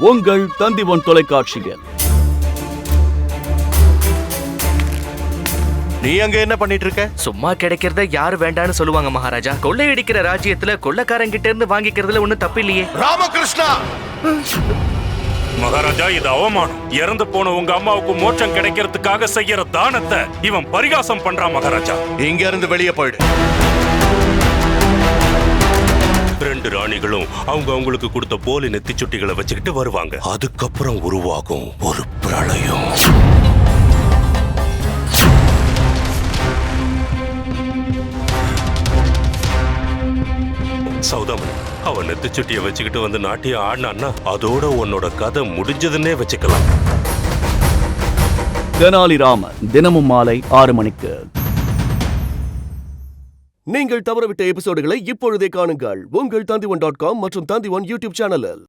உங்கள் தந்திவன் தொலைக்காட்சியில். நீ அங்க என்ன பண்ணிட்டு இருக்க? சும்மா கிடைக்கிறத யாரு வேண்டான்னு சொல்லுவாங்க மகாராஜா. கொள்ளையடிக்கிற ராஜ்யத்துல கொள்ளைக்காரங்கிட்ட இருந்து வாங்கிக்கிறதுல ஒண்ணும் தப்பு இல்லையே. ராமகிருஷ்ணா! மகாராஜா, இது அவமானம். இறந்து போன உங்க அம்மாவுக்கு மோட்சம் கிடைக்கிறதுக்காக செய்யற தானத்தை இவன் பரிகாசம் பண்றான் மகாராஜா. இங்க இருந்து வெளியே போயிடு. ரெண்டு ராணிகளும் அவங்களுக்கு கொடுத்த போலி நெத்திச்சுட்டிகளை வச்சுக்கிட்டு வருவாங்க. அதுக்கப்புறம் உருவாகும் ஒரு பிரளயம். சௌதாமணி, அவன் நெத்திச்சுட்டியை வச்சுக்கிட்டு வந்து நாட்டியம் ஆடினான்னா அதோட உன்னோட கதை முடிஞ்சதுன்னே வச்சுக்கலாம். தெனாலிராமன் தினமும் மாலை 6 மணிக்கு. நீங்கள் தவறவிட்ட எபிசோடுகளை இப்பொழுதே காணுங்கள் உங்கள் தந்திவன்.com மற்றும் தந்திவன் யூடியூப் சேனலில்.